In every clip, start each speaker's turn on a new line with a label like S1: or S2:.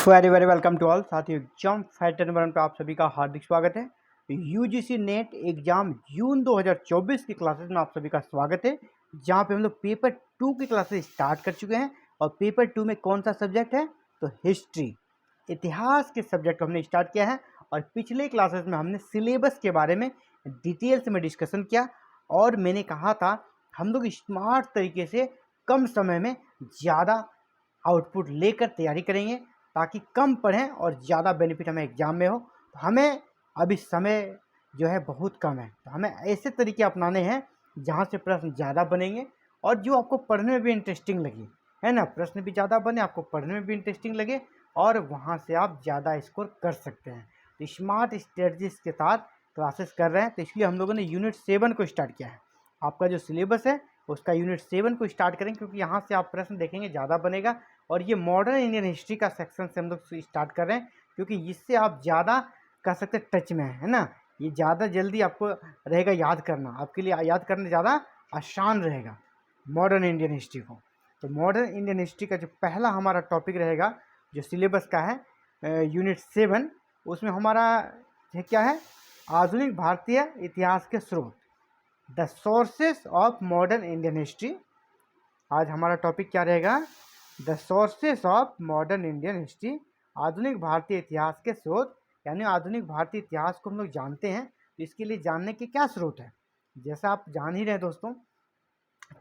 S1: Very very welcome to all साथियों। Exam fighter number 1 पे आप सभी का हार्दिक स्वागत है। यूजीसी नेट एग्जाम जून 2024 की क्लासेस में आप सभी का स्वागत है, जहां पे हम लोग पेपर 2 की क्लासेस स्टार्ट कर चुके हैं। और पेपर 2 में कौन सा सब्जेक्ट है? तो हिस्ट्री, इतिहास के सब्जेक्ट को हमने स्टार्ट किया है। और पिछले क्लासेस में हमने सिलेबस के बारे में डिटेल्स में डिस्कशन किया, और मैंने कहा था हम लोग स्मार्ट तरीके से कम समय में ज़्यादा आउटपुट लेकर तैयारी करेंगे, ताकि कम पढ़ें और ज़्यादा बेनिफिट हमें एग्ज़ाम में हो। तो हमें अभी समय जो है बहुत कम है, तो हमें ऐसे तरीके अपनाने हैं जहाँ से प्रश्न ज़्यादा बनेंगे और जो आपको पढ़ने में भी इंटरेस्टिंग लगे, है ना। प्रश्न भी ज़्यादा बने, आपको पढ़ने में भी इंटरेस्टिंग लगे, और वहाँ से आप ज़्यादा स्कोर कर सकते हैं। तो स्मार्ट स्ट्रेटजीज के साथ क्लासेस कर रहे हैं, तो इसलिए हम लोगों ने यूनिट 7 को स्टार्ट किया है। आपका जो सिलेबस है उसका यूनिट 7 को स्टार्ट करेंगे, क्योंकि यहाँ से आप प्रश्न देखेंगे ज़्यादा बनेगा। और ये मॉडर्न इंडियन हिस्ट्री का सेक्शन से हम लोग स्टार्ट कर रहे हैं, क्योंकि इससे आप ज़्यादा कह सकते हैं टच में है ना। ये ज़्यादा जल्दी आपको रहेगा याद करना, आपके लिए याद करना ज़्यादा आसान रहेगा मॉडर्न इंडियन हिस्ट्री को। तो मॉडर्न इंडियन हिस्ट्री का जो पहला हमारा टॉपिक रहेगा, जो सिलेबस का है यूनिट 7, उसमें हमारा क्या है? आधुनिक भारतीय इतिहास के स्रोत, the sources of modern Indian history. आज हमारा टॉपिक क्या रहेगा? The sources of modern Indian history, आधुनिक भारतीय इतिहास के स्रोत। यानी आधुनिक भारतीय इतिहास को हम लोग जानते हैं, तो इसके लिए जानने के क्या स्रोत है। जैसा आप जान ही रहे हैं दोस्तों,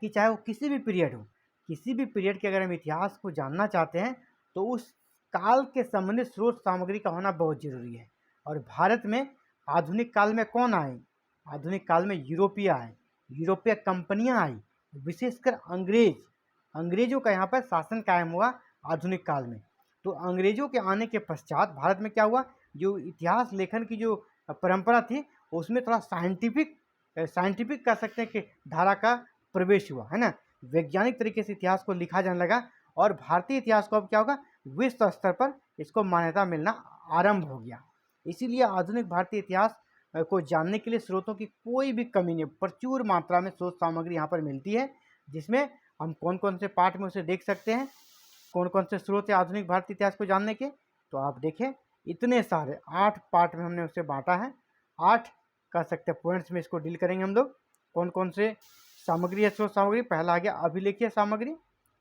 S1: कि चाहे वो किसी भी पीरियड हो, किसी भी पीरियड के अगर हम इतिहास को जानना चाहते हैं, तो उस काल के संबंधित स्रोत सामग्री का होना बहुत जरूरी है। और भारत में आधुनिक काल में कौन आए? आधुनिक काल में यूरोपीय आए, यूरोपीय कंपनियां आई, विशेषकर अंग्रेजों का यहाँ पर शासन कायम हुआ आधुनिक काल में। तो अंग्रेजों के आने के पश्चात भारत में क्या हुआ? जो इतिहास लेखन की जो परंपरा थी, उसमें थोड़ा साइंटिफिक कह सकते हैं कि धारा का प्रवेश हुआ, है ना। वैज्ञानिक तरीके से इतिहास को लिखा जाने लगा, और भारतीय इतिहास को अब क्या होगा? विश्व स्तर पर इसको मान्यता मिलना आरंभ हो गया। इसीलिए आधुनिक भारतीय इतिहास को जानने के लिए स्रोतों की कोई भी कमी नहीं, प्रचुर मात्रा में स्रोत सामग्री यहाँ पर मिलती है, जिसमें हम कौन कौन से पार्ट में उसे देख सकते हैं, कौन कौन से स्रोत है आधुनिक भारतीय इतिहास को जानने के। तो आप देखें, इतने सारे 8 पार्ट में हमने उसे बांटा है। 8 कह सकते हैं पॉइंट्स में इसको डील करेंगे हम लोग। कौन कौन से सामग्री है? स्रोत सामग्री पहला आ गया अभिलेखीय सामग्री,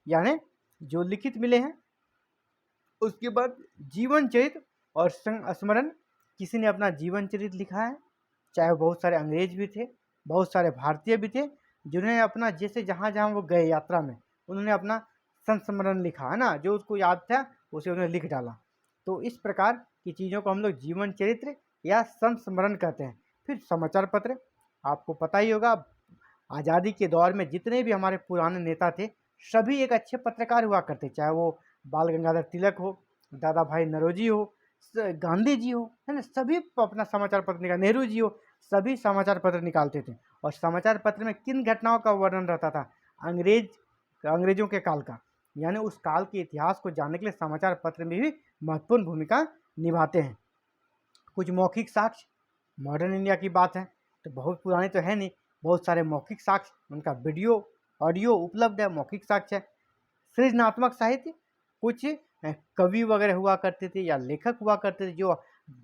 S1: यानी जो लिखित मिले हैं। उसके बाद जीवन चरित्र और संस्मरण, किसी ने अपना जीवन चरित्र लिखा है, चाहे बहुत सारे अंग्रेज भी थे, बहुत सारे भारतीय भी थे, जिन्होंने अपना जैसे जहाँ जहाँ वो गए यात्रा में, उन्होंने अपना संस्मरण लिखा, है ना। जो उसको याद था उसे उन्होंने लिख डाला। तो इस प्रकार की चीज़ों को हम लोग जीवन चरित्र या संस्मरण कहते हैं। फिर समाचार पत्र, आपको पता ही होगा, आज़ादी के दौर में जितने भी हमारे पुराने नेता थे, सभी एक अच्छे पत्रकार हुआ करते, चाहे वो बाल गंगाधर तिलक हो, दादा भाई नौरोजी हो, गांधी जी हो, है ना। सभी अपना समाचार पत्र निकाल, नेहरू जी हो, सभी समाचार पत्र निकालते थे। और समाचार पत्र में किन घटनाओं का वर्णन रहता था? अंग्रेजों के काल का। यानी उस काल के इतिहास को जानने के लिए समाचार पत्र में भी महत्वपूर्ण भूमिका निभाते हैं। कुछ मौखिक साक्ष्य, मॉडर्न इंडिया की बात है तो बहुत पुरानी तो है नहीं, बहुत सारे मौखिक साक्ष्य, उनका वीडियो ऑडियो उपलब्ध है, मौखिक साक्ष्य है। सृजनात्मक साहित्य, कुछ कवि वगैरह हुआ करते थे या लेखक हुआ करते थे, जो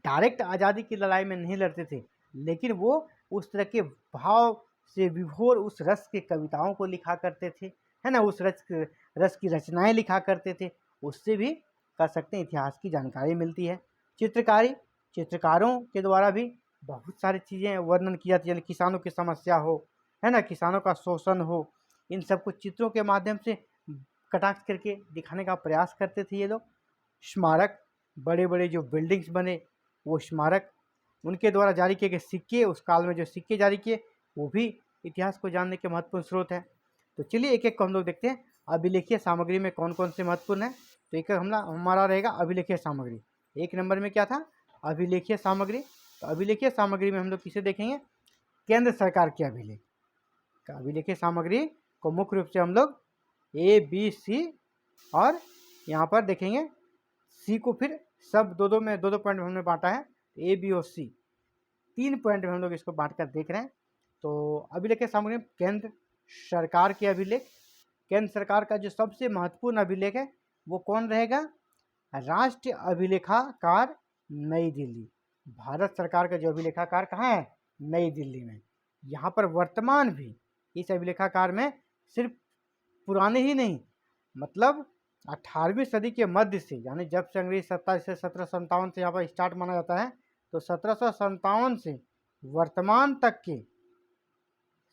S1: डायरेक्ट आज़ादी की लड़ाई में नहीं लड़ते थे, लेकिन वो उस तरह के भाव से विभोर उस रस के कविताओं को लिखा करते थे, है ना। उस रस की रचनाएं लिखा करते थे, उससे भी कर सकते हैं इतिहास की जानकारी मिलती है। चित्रकारी, चित्रकारों के द्वारा भी बहुत सारी चीज़ें वर्णन की जाती है, किसानों की समस्या हो, है ना, किसानों का शोषण हो, इन सबको चित्रों के माध्यम से कटाक्ष करके दिखाने का प्रयास करते थे ये लोग। स्मारक, बड़े बड़े जो बिल्डिंग्स बने, वो स्मारक, उनके द्वारा जारी किए गए सिक्के, उस काल में जो सिक्के जारी किए, वो भी इतिहास को जानने के महत्वपूर्ण स्रोत है। तो चलिए एक एक को हम लोग देखते हैं, अभिलेखीय सामग्री में कौन कौन से महत्वपूर्ण है। तो एक हमारा रहेगा अभिलेखीय सामग्री। 1 नंबर में क्या था? अभिलेखीय सामग्री। तो अभिलेखीय सामग्री में हम लोग किसे देखेंगे? केंद्र सरकार के अभिलेख। अभिलेखीय सामग्री को मुख्य रूप से हम लोग A, B, C और यहाँ पर देखेंगे C को फिर सब दो दो पॉइंट में हमने बांटा है, A, B और C 3 पॉइंट में हम लोग इसको बांट कर देख रहे हैं। तो अभिलेखीय सामग्री में केंद्र सरकार के अभिलेख, केंद्र सरकार का जो सबसे महत्वपूर्ण अभिलेख है वो कौन रहेगा? राष्ट्रीय अभिलेखागार नई दिल्ली। भारत सरकार का जो अभिलेखागार कहाँ है? नई दिल्ली में। यहाँ पर वर्तमान भी इस अभिलेखागार में सिर्फ पुराने ही नहीं, मतलब 18वीं सदी के मध्य से, यानी जब से अंग्रेजी सत्ता से 1757 से यहाँ पर स्टार्ट माना जाता है, तो 1757 से वर्तमान तक के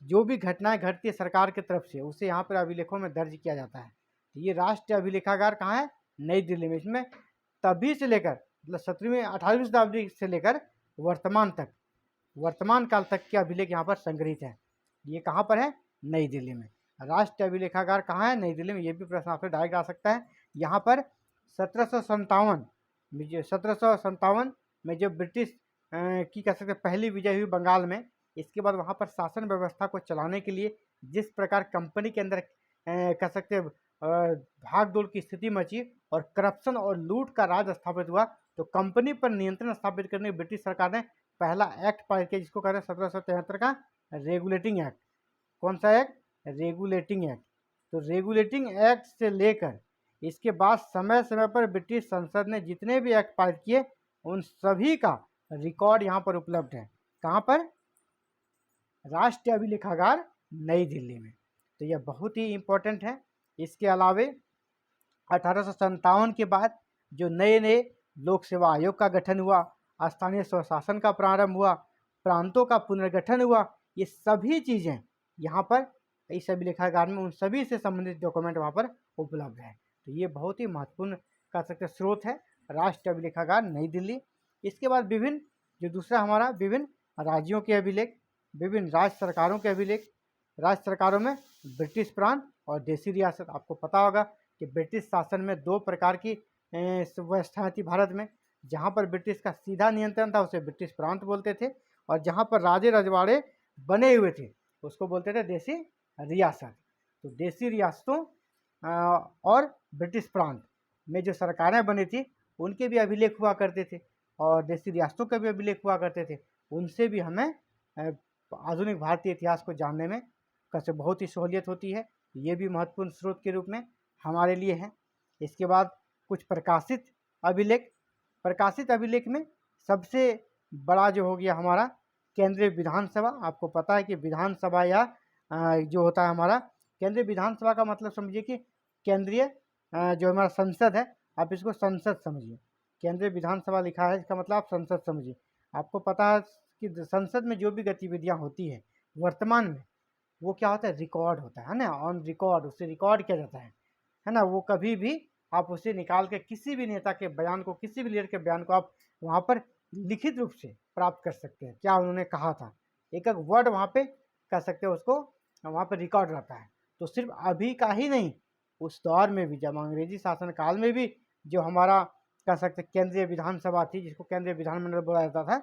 S1: जो भी घटनाएं घटती है सरकार की तरफ से, उसे यहाँ पर अभिलेखों में दर्ज किया जाता है। तो ये राष्ट्रीय अभिलेखागार कहाँ है? नई दिल्ली में। इसमें तभी से लेकर मतलब 17वीं 18वीं शताब्दी से लेकर वर्तमान तक, वर्तमान काल तक के अभिलेख यहाँ पर संग्रहित है। ये कहाँ पर है? नई दिल्ली में। राष्ट्रीय अभिलेखागार कहाँ है? नई दिल्ली में। ये भी प्रश्न आपसे डायरेक्ट आ सकता है। यहाँ पर 1757 में जो ब्रिटिश की कह सकते पहली विजय हुई बंगाल में, इसके बाद वहाँ पर शासन व्यवस्था को चलाने के लिए जिस प्रकार कंपनी के अंदर कह सकते भाग दौड़ की स्थिति मची और करप्शन और लूट का राज स्थापित हुआ, तो कंपनी पर नियंत्रण स्थापित करने ब्रिटिश सरकार ने पहला एक्ट पारित किया, जिसको कहते हैं 1773 का रेगुलेटिंग एक्ट। कौन सा एक्ट? Regulating act. तो रेगुलेटिंग एक्ट से लेकर इसके बाद समय समय पर ब्रिटिश संसद ने जितने भी एक्ट पारित किए, उन सभी का रिकॉर्ड यहाँ पर उपलब्ध है। कहाँ पर? राष्ट्रीय अभिलेखागार नई दिल्ली में। तो यह बहुत ही इम्पोर्टेंट है। इसके अलावे 1857 के बाद जो नए नए लोक सेवा आयोग का गठन हुआ, स्थानीय स्वशासन का प्रारंभ हुआ, प्रांतों का पुनर्गठन हुआ, ये सभी चीज़ें यहाँ पर इस अभिलेखागार में उन सभी से संबंधित डॉक्यूमेंट वहाँ पर उपलब्ध है। तो ये बहुत ही महत्वपूर्ण कह सकते स्रोत है राष्ट्रीय अभिलेखागार नई दिल्ली। इसके बाद विभिन्न जो दूसरा हमारा विभिन्न राज्यों के अभिलेख, विभिन्न राज्य सरकारों के अभिलेख। राज्य सरकारों में ब्रिटिश प्रांत और देसी रियासत। आपको पता होगा कि ब्रिटिश शासन में दो प्रकार की व्यवस्थाएं थी भारत में। जहाँ पर ब्रिटिश का सीधा नियंत्रण था उसे ब्रिटिश प्रांत बोलते थे, और जहाँ पर राजे रजवाड़े बने हुए थे उसको बोलते थे देसी रियासत। तो देसी रियासतों और ब्रिटिश प्रांत में जो सरकारें बनी थी उनके भी अभिलेख हुआ करते थे, और देसी रियासतों के भी अभिलेख हुआ करते थे। उनसे भी हमें आधुनिक भारतीय इतिहास को जानने में कैसे बहुत ही सहूलियत होती है। ये भी महत्वपूर्ण स्रोत के रूप में हमारे लिए है। इसके बाद कुछ प्रकाशित अभिलेख। प्रकाशित अभिलेख में सबसे बड़ा जो हो गया हमारा केंद्रीय विधानसभा। आपको पता है कि विधानसभा या जो होता है हमारा केंद्रीय विधानसभा का मतलब समझिए कि केंद्रीय जो हमारा संसद है, आप इसको संसद समझिए। केंद्रीय विधानसभा लिखा है, इसका मतलब आप संसद समझिए। आपको पता है कि संसद में जो भी गतिविधियां होती है वर्तमान में, वो क्या होता है? रिकॉर्ड होता है ना, ऑन रिकॉर्ड, उससे रिकॉर्ड किया जाता है ना। वो कभी भी आप उसे निकाल के किसी भी नेता के बयान को, किसी भी लीडर के बयान को आप वहाँ पर लिखित रूप से प्राप्त कर सकते हैं, क्या उन्होंने कहा था। एक एक वर्ड वहाँ पे कह सकते हैं, उसको वहाँ पर रिकॉर्ड रहता है। तो सिर्फ अभी का ही नहीं, उस दौर में भी जब अंग्रेजी शासन काल में भी जो हमारा कह सकते केंद्रीय विधानसभा थी, जिसको केंद्रीय विधानमंडल बोला जाता था,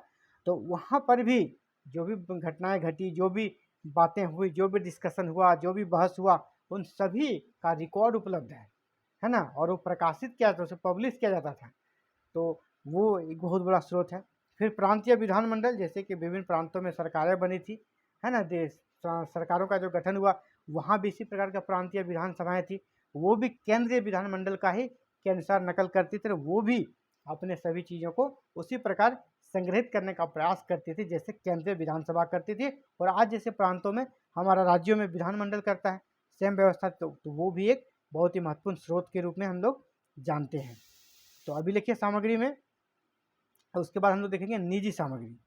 S1: तो वहाँ पर भी जो भी घटनाएं घटी, जो भी बातें हुई, जो भी डिस्कशन हुआ, जो भी बहस हुआ, उन सभी का रिकॉर्ड उपलब्ध है ना। और वो प्रकाशित किया जाता, उसे पब्लिश किया जाता था। तो वो एक बहुत बड़ा स्रोत है। फिर प्रांतीय विधानमंडल, जैसे कि विभिन्न प्रांतों में सरकारें बनी थी, है ना, देश सरकारों का जो गठन हुआ, वहाँ भी इसी प्रकार का प्रांतीय विधानसभाएं थी। वो भी केंद्रीय विधानमंडल का ही के अनुसार नकल करती थी। वो भी अपने सभी चीज़ों को उसी प्रकार संग्रहित करने का प्रयास करती थी जैसे केंद्रीय विधानसभा करती थी। और आज जैसे प्रांतों में हमारा राज्यों में विधानमंडल करता है सेम व्यवस्था, तो वो भी एक बहुत ही महत्वपूर्ण स्रोत के रूप में हम लोग जानते हैं। तो अभिलेखीय सामग्री में उसके बाद हम लोग देखेंगे निजी सामग्री।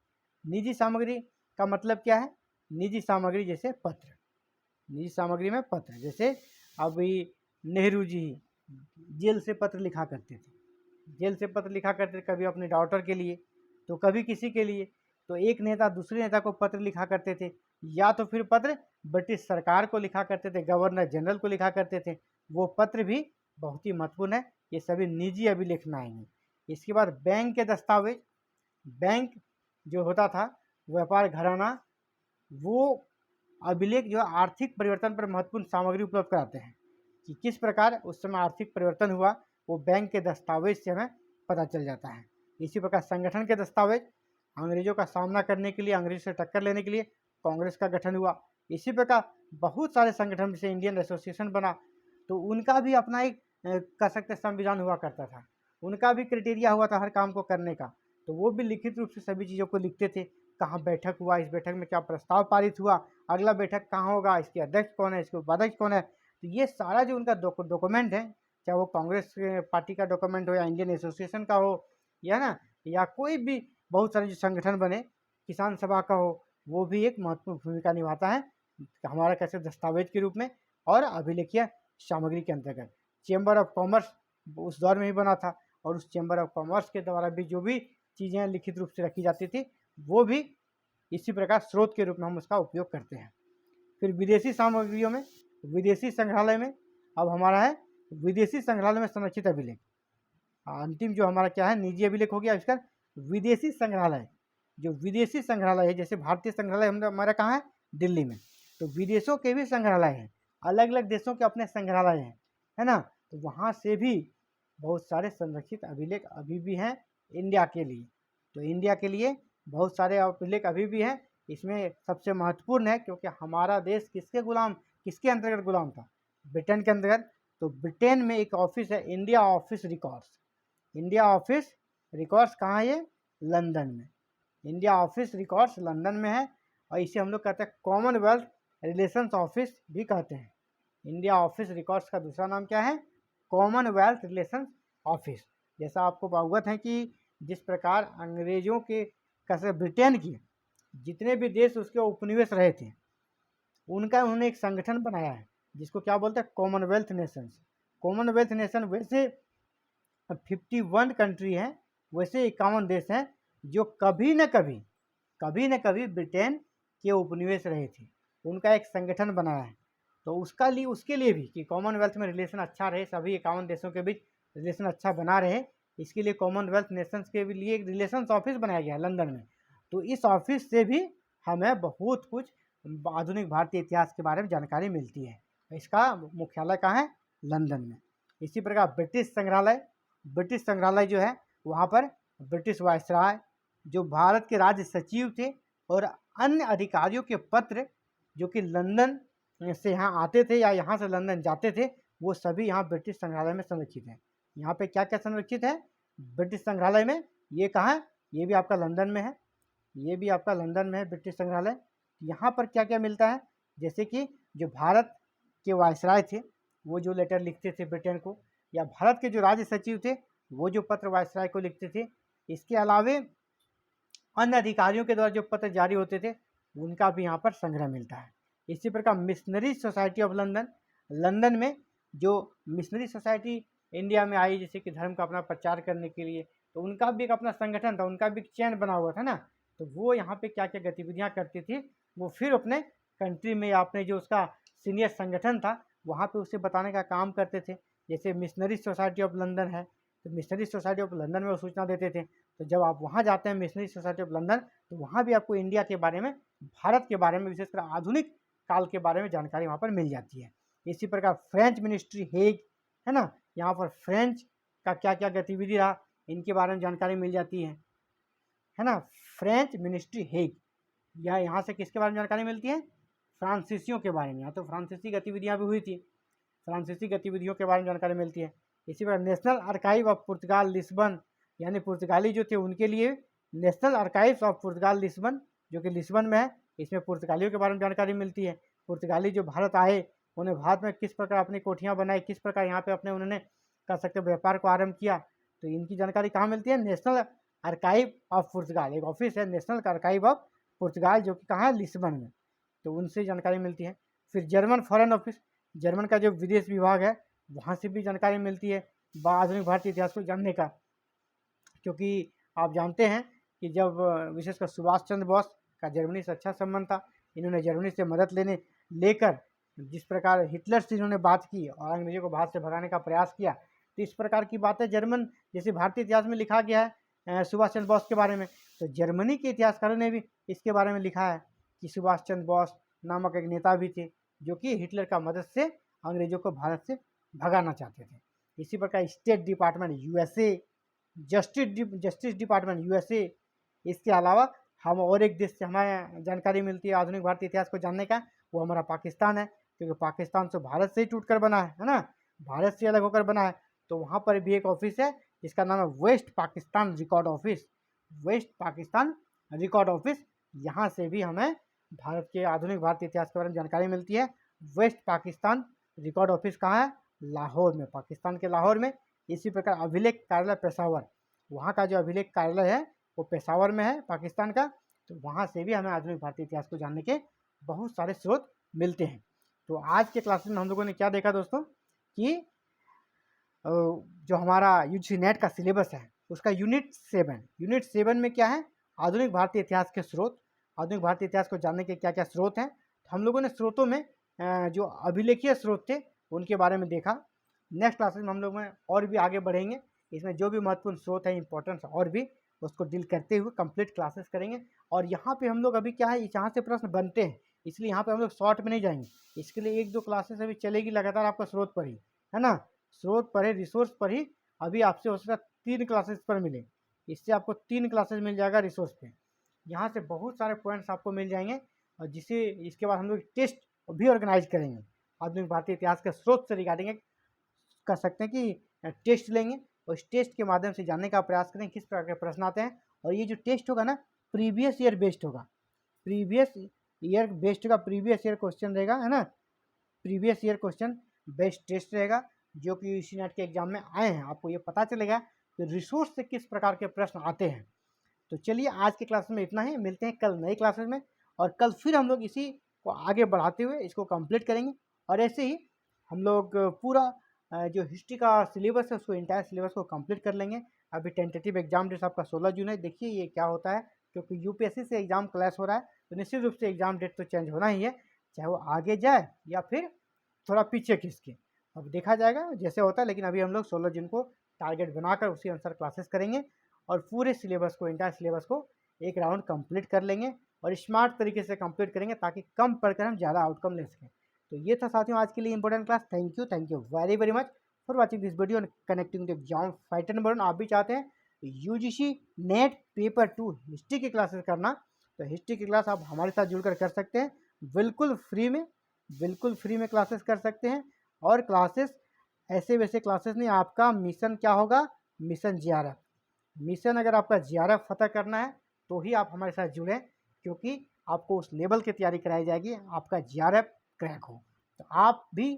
S1: निजी सामग्री का मतलब क्या है? निजी सामग्री जैसे पत्र। निजी सामग्री में पत्र, जैसे अभी नेहरू जी जेल से पत्र लिखा करते थे। जेल से पत्र लिखा करते थे, कभी अपने डॉटर के लिए तो कभी किसी के लिए। तो एक नेता दूसरे नेता को पत्र लिखा करते थे, या तो फिर पत्र ब्रिटिश सरकार को लिखा करते थे, गवर्नर जनरल को लिखा करते थे। वो पत्र भी बहुत ही महत्वपूर्ण है। ये सभी निजी अभिलेख में आएंगे। इसके बाद बैंक के दस्तावेज। बैंक जो होता था, व्यापार घराना, वो अभिलेख जो आर्थिक परिवर्तन पर महत्वपूर्ण सामग्री उपलब्ध कराते हैं कि किस प्रकार उस समय आर्थिक परिवर्तन हुआ, वो बैंक के दस्तावेज से हमें पता चल जाता है। इसी प्रकार संगठन के दस्तावेज, अंग्रेजों का सामना करने के लिए, अंग्रेज से टक्कर लेने के लिए कांग्रेस का गठन हुआ। इसी प्रकार बहुत सारे संगठन जैसे इंडियन एसोसिएशन बना, तो उनका भी अपना एक कह सकते संविधान हुआ करता था। उनका भी क्राइटेरिया हुआ था हर काम को करने का, तो वो भी लिखित रूप से सभी चीज़ों को लिखते थे। कहाँ बैठक हुआ, इस बैठक में क्या प्रस्ताव पारित हुआ, अगला बैठक कहाँ होगा, इसके अध्यक्ष कौन है, इसके उपाध्यक्ष कौन है। तो ये सारा जो उनका डॉक्यूमेंट है, चाहे वो कांग्रेस पार्टी का डॉक्यूमेंट हो या इंडियन एसोसिएशन का हो, या ना, या कोई भी बहुत सारे जो संगठन बने, किसान सभा का हो, वो भी एक महत्वपूर्ण भूमिका निभाता है हमारा कैसे दस्तावेज के रूप में और अभिलेखीय सामग्री के अंतर्गत। चेंबर ऑफ कॉमर्स उस दौर में ही बना था, और उस चेंबर ऑफ कॉमर्स के द्वारा भी जो भी चीज़ें लिखित रूप से रखी जाती थी, वो भी इसी प्रकार स्रोत के रूप में हम उसका उपयोग करते हैं। फिर विदेशी सामग्रियों में, विदेशी संग्रहालय में अब हमारा है विदेशी संग्रहालय में संरक्षित अभिलेख। अंतिम जो हमारा क्या है, निजी अभिलेख हो गया। इसका विदेशी संग्रहालय, जो विदेशी संग्रहालय है, जैसे भारतीय संग्रहालय हमारा कहाँ है, दिल्ली में, तो विदेशों के भी संग्रहालय हैं, अलग अलग देशों के अपने संग्रहालय हैं, है ना। तो वहाँ से भी बहुत सारे संरक्षित अभिलेख अभी भी हैं इंडिया के लिए। तो इंडिया के लिए बहुत सारे अभिलेख अभी भी हैं। इसमें सबसे महत्वपूर्ण है, क्योंकि हमारा देश किसके अंतर्गत गुलाम था, ब्रिटेन के अंतर्गत। तो ब्रिटेन में एक ऑफिस है, India office records. India office records कहाँ है, ये लंदन में। इंडिया ऑफिस रिकॉर्ड्स लंदन में है, और इसे हम लोग कहते हैं कॉमनवेल्थ रिलेशंस ऑफिस भी कहते हैं। इंडिया ऑफिस रिकॉर्ड्स का दूसरा नाम क्या है, कॉमनवेल्थ रिलेशंस ऑफिस। जैसा आपको अवगत है कि जिस प्रकार अंग्रेजों के कैसे ब्रिटेन की जितने भी देश उसके उपनिवेश रहे थे, उनका उन्होंने एक संगठन बनाया है जिसको क्या बोलते हैं, कॉमनवेल्थ नेशंस। कॉमनवेल्थ नेशन वैसे 51 कंट्री हैं, वैसे 51 देश हैं जो कभी न कभी ब्रिटेन के उपनिवेश रहे थे। उनका एक संगठन बनाया है, तो उसके लिए भी कि कॉमनवेल्थ में रिलेशन अच्छा रहे, सभी 51 देशों के बीच रिलेशन अच्छा बना रहे, इसके लिए कॉमनवेल्थ नेशंस के लिए एक रिलेशंस ऑफिस बनाया गया है लंदन में। तो इस ऑफिस से भी हमें बहुत कुछ आधुनिक भारतीय इतिहास के बारे में जानकारी मिलती है। इसका मुख्यालय कहाँ है, लंदन में। इसी प्रकार ब्रिटिश संग्रहालय जो है, वहाँ पर ब्रिटिश वायसराय, जो भारत के राज्य सचिव थे, और अन्य अधिकारियों के पत्र जो कि लंदन से यहाँ आते थे या यहाँ से लंदन जाते थे, वो सभी यहाँ ब्रिटिश संग्रहालय में संरक्षित हैं। यहाँ पे क्या क्या संरक्षित है ब्रिटिश संग्रहालय में, ये कहाँ है, ये भी आपका लंदन में है, ये भी आपका लंदन में है ब्रिटिश संग्रहालय। यहाँ पर क्या क्या मिलता है, जैसे कि जो भारत के वायसराय थे वो जो लेटर लिखते थे ब्रिटेन को, या भारत के जो राज्य सचिव थे वो जो पत्र वायसराय को लिखते थे। इसके अलावे अन्य अधिकारियों के द्वारा जो पत्र जारी होते थे, उनका भी यहाँ पर संग्रह मिलता है। इसी प्रकार मिशनरी सोसाइटी ऑफ लंदन में जो मिशनरी सोसाइटी इंडिया में आई, जैसे कि धर्म का अपना प्रचार करने के लिए, तो उनका भी एक अपना संगठन था, उनका भी एक चैन बना हुआ था ना। तो वो यहाँ पे क्या क्या गतिविधियाँ करती थी, वो फिर अपने कंट्री में या अपने जो उसका सीनियर संगठन था वहाँ पे उसे बताने का काम करते थे। जैसे मिशनरी सोसाइटी ऑफ लंदन है, तो मिशनरी सोसाइटी ऑफ लंदन में वो सूचना देते थे। तो जब आप वहाँ जाते हैं मिशनरी सोसाइटी ऑफ लंदन, तो वहाँ भी आपको इंडिया के बारे में, भारत के बारे में, विशेषकर आधुनिक काल के बारे में जानकारी वहाँ पर मिल जाती है। इसी प्रकार फ्रेंच मिनिस्ट्री हेग है ना, यहाँ पर फ्रेंच का क्या क्या गतिविधि रहा, इनके बारे में जानकारी मिल जाती है ना। फ्रेंच मिनिस्ट्री हेग, यहाँ से किसके बारे में जानकारी मिलती है, फ्रांसीसियों के बारे में। यहाँ तो फ्रांसीसी गतिविधियाँ भी हुई थी, फ्रांसीसी गतिविधियों के बारे में जानकारी मिलती है। इसी प्रकार national archive of Portugal Lisbon, यानी पुर्तगाली जो थे उनके लिए national archives of Portugal Lisbon, जो कि लिस्बन में है, इसमें पुर्तगालियों के बारे में जानकारी मिलती है। पुर्तगाली जो भारत आए, उन्हें भारत में किस प्रकार अपनी कोठियाँ बनाई, किस प्रकार यहाँ पे अपने उन्होंने कह सकते व्यापार को आरंभ किया, तो इनकी जानकारी कहाँ मिलती है, नेशनल आर्काइव ऑफ पुर्तगाल। एक ऑफिस है नेशनल आर्काइव ऑफ पुर्तगाल, जो कि कहाँ है, लिस्बन में, तो उनसे जानकारी मिलती है। फिर जर्मन फॉरेन ऑफिस, जर्मन का जो विदेश विभाग है, वहाँ से भी जानकारी मिलती है आधुनिक भारतीय इतिहास को जानने का। क्योंकि आप जानते हैं कि जब विशेषकर सुभाष चंद्र बोस का जर्मनी से अच्छा संबंध था, इन्होंने जर्मनी से मदद लेकर जिस प्रकार हिटलर से इन्होंने बात की और अंग्रेजों को भारत से भगाने का प्रयास किया, तो इस प्रकार की बातें जर्मन जैसे भारतीय इतिहास में लिखा गया है सुभाष चंद्र बोस के बारे में, तो जर्मनी के इतिहासकारों ने भी इसके बारे में लिखा है कि सुभाष चंद्र बोस नामक एक नेता भी थे जो कि हिटलर का मदद से अंग्रेजों को भारत से भगाना चाहते थे। इसी प्रकार state department USA, justice department USA, इसके अलावा हम और एक देश से हमें जानकारी मिलती है आधुनिक भारतीय इतिहास को जानने का, वो हमारा पाकिस्तान है। क्योंकि पाकिस्तान तो भारत से ही टूटकर बना है ना, भारत से अलग होकर बना है, तो वहाँ पर भी एक ऑफिस है जिसका नाम है West Pakistan record office. West Pakistan record office, यहाँ से भी हमें भारत के आधुनिक भारतीय इतिहास के बारे में जानकारी मिलती है। वेस्ट पाकिस्तान रिकॉर्ड ऑफिस कहाँ है? लाहौर में, पाकिस्तान के लाहौर में। इसी प्रकार अभिलेख कार्यालय पेशावर, वहाँ का जो अभिलेख कार्यालय है वो पेशावर में है पाकिस्तान का। तो वहाँ से भी हमें आधुनिक भारतीय इतिहास को जानने के बहुत सारे स्रोत मिलते हैं। तो आज के क्लासेस में हम लोगों ने क्या देखा दोस्तों कि जो हमारा यूजीसी नेट का सिलेबस है उसका यूनिट 7 में क्या है? आधुनिक भारतीय इतिहास के स्रोत। आधुनिक भारतीय इतिहास को जानने के क्या क्या स्रोत हैं, तो हम लोगों ने स्रोतों में जो अभिलेखीय स्रोत थे उनके बारे में देखा। नेक्स्ट क्लासेस में हम लोग में और भी आगे बढ़ेंगे, इसमें जो भी महत्वपूर्ण स्रोत है इंपॉर्टेंस और भी उसको डील करते हुए कंप्लीट क्लासेस करेंगे। और यहाँ पे हम लोग अभी क्या है, यहाँ से प्रश्न बनते हैं, इसलिए यहाँ पे हम लोग शॉर्ट में नहीं जाएंगे। इसके लिए 1-2 क्लासेस अभी चलेगी लगातार आपका स्रोत पर ही, है ना, स्रोत पर है, रिसोर्स पर ही। अभी आपसे हो सकता है 3 क्लासेस पर मिले, इससे आपको 3 क्लासेस मिल जाएगा रिसोर्स पे। यहाँ से बहुत सारे पॉइंट्स आपको मिल जाएंगे, और जिसे इसके बाद हम लोग टेस्ट भी ऑर्गेनाइज करेंगे आधुनिक भारतीय इतिहास के स्रोत से रिगार्डिंग। कर सकते हैं कि टेस्ट लेंगे और इस टेस्ट के माध्यम से जानने का प्रयास करें किस प्रकार के प्रश्न आते हैं। और ये जो टेस्ट होगा ना, प्रीवियस ईयर बेस्ड होगा, प्रीवियस ईयर बेस्ड होगा, प्रीवियस ईयर क्वेश्चन रहेगा, है ना, previous year question based test रहेगा जो कि यूजीसी नेट के एग्जाम में आए हैं। आपको ये पता चलेगा कि रिसोर्स से किस प्रकार के प्रश्न आते हैं। तो चलिए आज के क्लास में इतना ही, मिलते हैं कल नई क्लासेस में, और कल फिर हम लोग इसी को आगे बढ़ाते हुए इसको कंप्लीट करेंगे। और ऐसे ही हम लोग पूरा जो हिस्ट्री का सिलेबस है उसको, इंटायर सिलेबस को कंप्लीट कर लेंगे। अभी टेंटेटिव एग्जाम डेट आपका 16 जून है। देखिए ये क्या होता है, क्योंकि यूपीएससी से एग्जाम क्लैश हो रहा है तो निश्चित रूप से एग्जाम डेट तो चेंज होना ही है, चाहे वो आगे जाए या फिर थोड़ा पीछे खिसके, अब देखा जाएगा जैसे होता है। लेकिन अभी हम लोग 16 जून को टारगेट बनाकर उसी अनुसार क्लासेस करेंगे और पूरे सिलेबस को, इंटायर सिलेबस को एक राउंड कंप्लीट कर लेंगे और स्मार्ट तरीके से कंप्लीट करेंगे ताकि कम पढ़कर हम ज़्यादा आउटकम ले सकें। तो ये था साथियों आज के लिए important class. Thank you very very much for watching this video connecting the exam fighter number 1। आप भी चाहते हैं यूजीसी नेट पेपर 2 हिस्ट्री की क्लासेस करना, तो हिस्ट्री की क्लास आप हमारे साथ जुड़कर कर सकते हैं, बिल्कुल फ्री में क्लासेस कर सकते हैं। और क्लासेस ऐसे वैसे क्लासेस नहीं, आपका मिशन क्या होगा, मिशन जीआरएफ। मिशन अगर आपका जीआरएफ फतह करना है तो ही आप हमारे साथ जुड़ें, क्योंकि आपको उस लेवल की तैयारी कराई जाएगी आपका जीआरएफ क्रैक हो। तो आप भी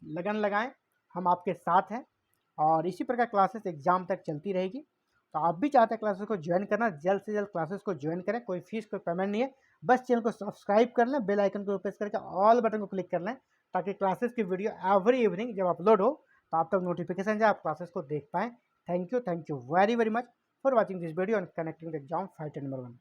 S1: लगन लगाएं, हम आपके साथ हैं और इसी प्रकार क्लासेस एग्जाम तक चलती रहेगी। तो आप भी चाहते हैं क्लासेस को ज्वाइन करना, जल्द से जल्द क्लासेस को ज्वाइन करें, कोई फीस कोई पेमेंट नहीं है, बस चैनल को सब्सक्राइब कर लें, बेल आइकन को प्रेस करके ऑल बटन को क्लिक कर लें ताकि क्लासेस की वीडियो एवरी इवनिंग जब अपलोड हो तो आप तक नोटिफिकेशन जाए, आप क्लासेस को देख पाएँ। Thank you very very much for watching this video and connecting the exam fighter number 1।